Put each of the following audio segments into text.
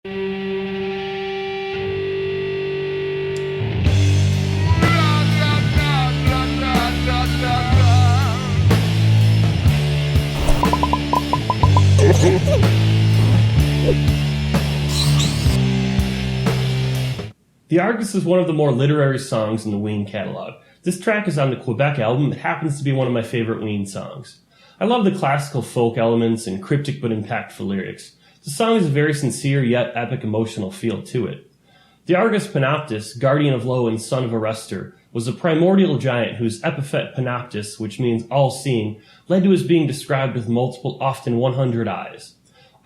The Argus is one of the more literary songs in the Ween catalog. This track is on the Quebec album. It happens to be one of my favorite Ween songs. I love the classical folk elements and cryptic but impactful lyrics. The song has a very sincere yet epic emotional feel to it. The Argus Panoptis, guardian of Lo and son of Arrestor, was a primordial giant whose epithet Panoptis, which means all-seeing, led to his being described with multiple, often 100 eyes.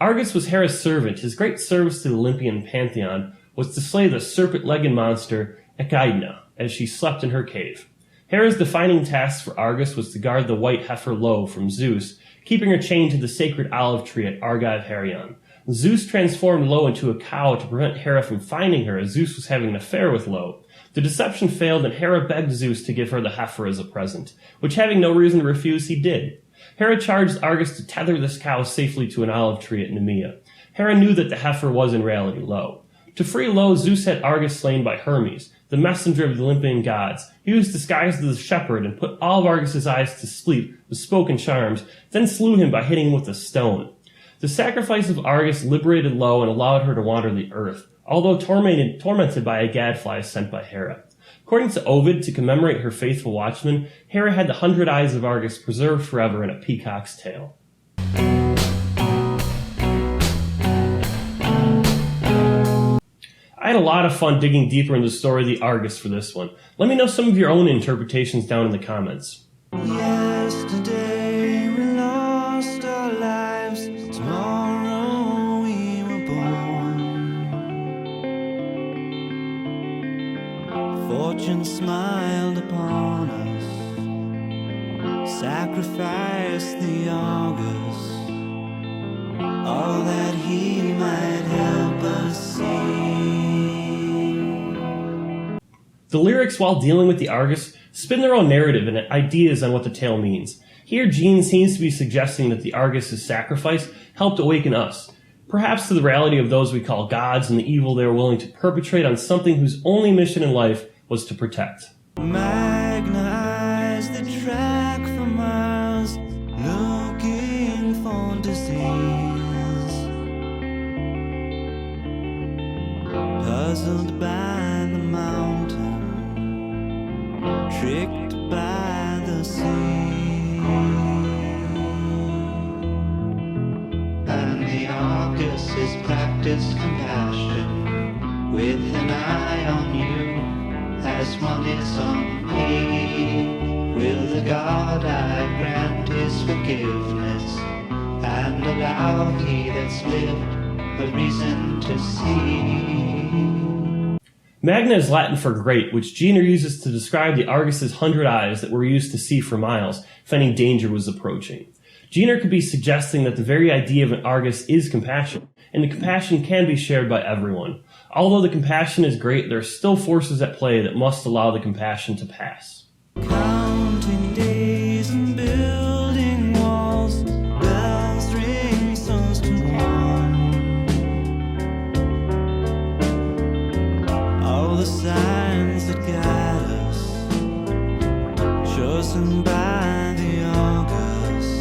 Argus was Hera's servant. His great service to the Olympian pantheon was to slay the serpent-legged monster Echidna as she slept in her cave. Hera's defining task for Argus was to guard the white heifer Lo from Zeus, keeping her chained to the sacred olive tree at Argive Herion. Zeus transformed Lo into a cow to prevent Hera from finding her as Zeus was having an affair with Lo. The deception failed and Hera begged Zeus to give her the heifer as a present, which having no reason to refuse, he did. Hera charged Argus to tether this cow safely to an olive tree at Nemea. Hera knew that the heifer was in reality Lo. To free Lo, Zeus had Argus slain by Hermes, the messenger of the Olympian gods. He was disguised as a shepherd and put all of Argus's eyes to sleep with spoken charms, then slew him by hitting him with a stone. The sacrifice of Argus liberated Lo and allowed her to wander the earth, although tormented by a gadfly sent by Hera. According to Ovid, to commemorate her faithful watchman, Hera had the 100 eyes of Argus preserved forever in a peacock's tail. I had a lot of fun digging deeper into the story of the Argus for this one. Let me know some of your own interpretations down in the comments. Yesterday we lost our lives, tomorrow we were born. Fortune smiled upon us, sacrificed the Argus, all that he might help us see. The lyrics, while dealing with the Argus, spin their own narrative and ideas on what the tale means. Here, Gene seems to be suggesting that the Argus's sacrifice helped awaken us, perhaps to the reality of those we call gods and the evil they were willing to perpetrate on something whose only mission in life was to protect. Magnetize the track for miles, looking for disease, puzzled by the mountain, tricked by the sea. And the Argus is practiced compassion, with an eye on you, as one is on me. Will the God I grant his forgiveness, and allow he that's lived a reason to see? Magna is Latin for great, which Jenner uses to describe the Argus's 100 eyes that were used to see for miles if any danger was approaching. Jenner could be suggesting that the very idea of an Argus is compassion, and the compassion can be shared by everyone. Although the compassion is great, there are still forces at play that must allow the compassion to pass. Counting days and building walls, bells ring songs to warn. All the signs that guide us, chosen by the Argus,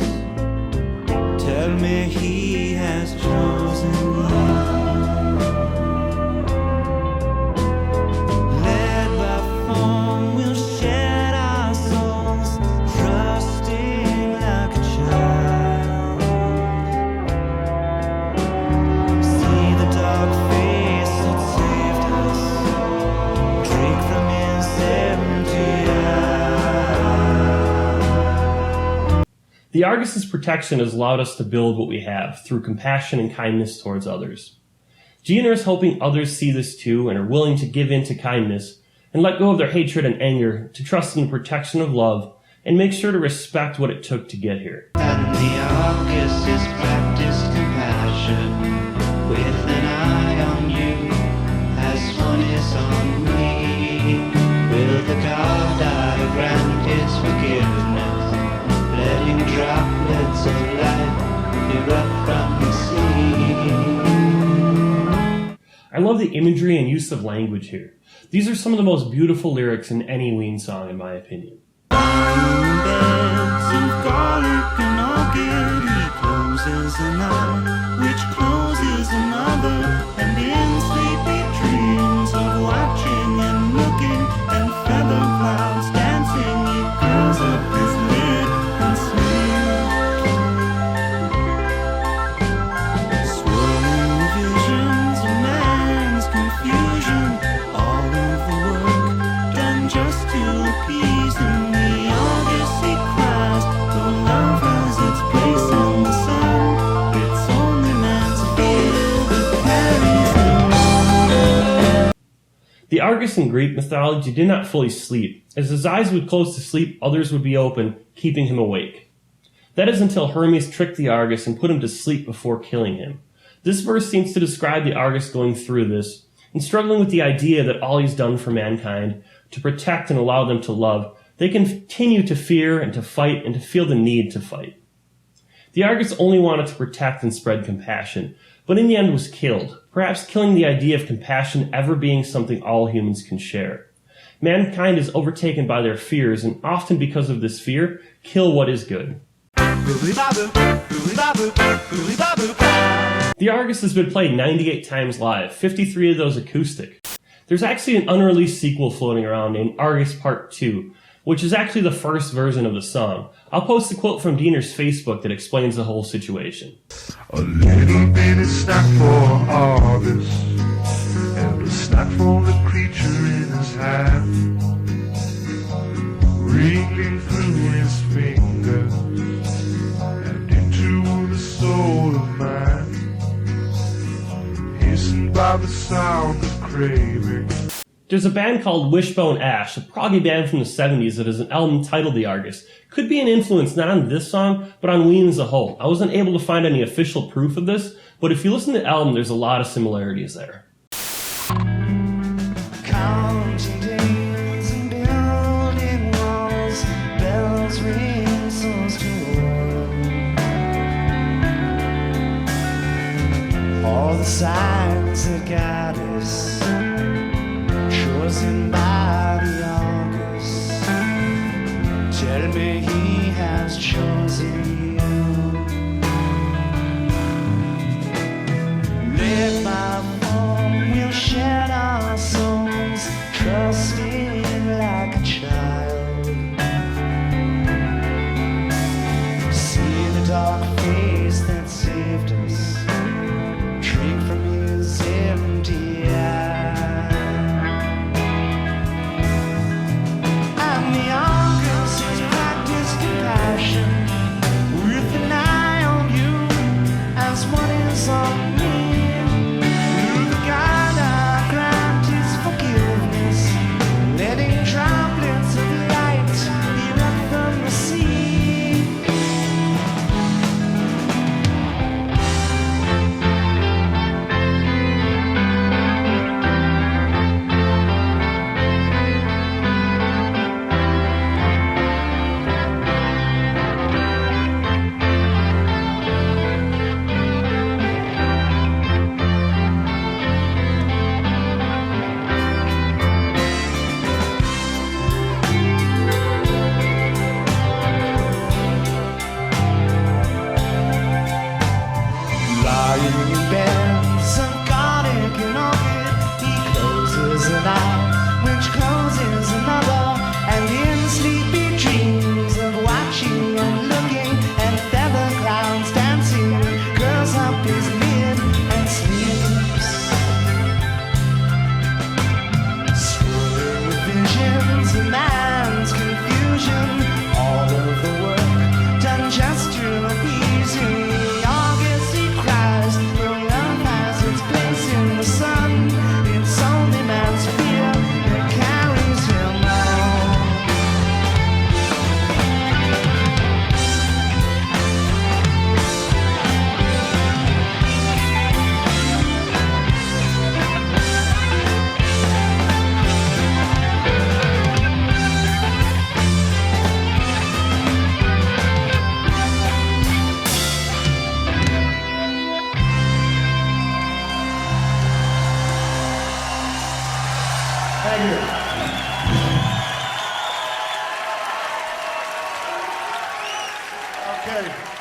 tell me he has chosen you. Led by form, we'll shed our souls, trusting like a child. See the dark face that saved us, drink from his empty eye. The Argus's protection has allowed us to build what we have through compassion and kindness towards others. Jenner is hoping others see this too and are willing to give in to kindness and let go of their hatred and anger to trust in the protection of love and make sure to respect what it took to get here. And the Argus is practiced compassion, with an eye on you, as one is on me. Will the God I grant his forgiveness, letting droplets of light erupt from the sea? I love the imagery and use of language here. These are some of the most beautiful lyrics in any Ween song, in my opinion. Beds of garlic and orchid, he closes an eye, which closes another, and in sleepy dreams of watching and looking, and feather clouds dancing, he curls up his lid and sleeps. Swirling visions of man's confusion, all of the work done just to appease him. The Argus in Greek mythology did not fully sleep. As his eyes would close to sleep, others would be open, keeping him awake. That is until Hermes tricked the Argus and put him to sleep before killing him. This verse seems to describe the Argus going through this, and struggling with the idea that all he's done for mankind, to protect and allow them to love, they continue to fear and to fight and to feel the need to fight. The Argus only wanted to protect and spread compassion, but in the end was killed, perhaps killing the idea of compassion ever being something all humans can share. Mankind is overtaken by their fears, and often because of this fear, kill what is good. The Argus has been played 98 times live, 53 of those acoustic. There's actually an unreleased sequel floating around named Argus Part 2, which is actually the first version of the song. I'll post a quote from Diener's Facebook that explains the whole situation. A little bit of snack for Argus, and a snack for the creature in his hand, wriggling through his fingers and into the soul of man, hastened by the sound of craving. There's a band called Wishbone Ash, a proggy band from the 70s that has an album titled The Argus. Could be an influence not on this song, but on Ween as a whole. I wasn't able to find any official proof of this, but if you listen to the album, there's a lot of similarities there. Counting days and building walls, bells ring, souls to war. All the signs that guide us, chosen by the Argus, tell me he has chosen you. Let my form will shed our souls, trusting like a child. See the dark face that saved us, drink from his empty eye. right here. Okay.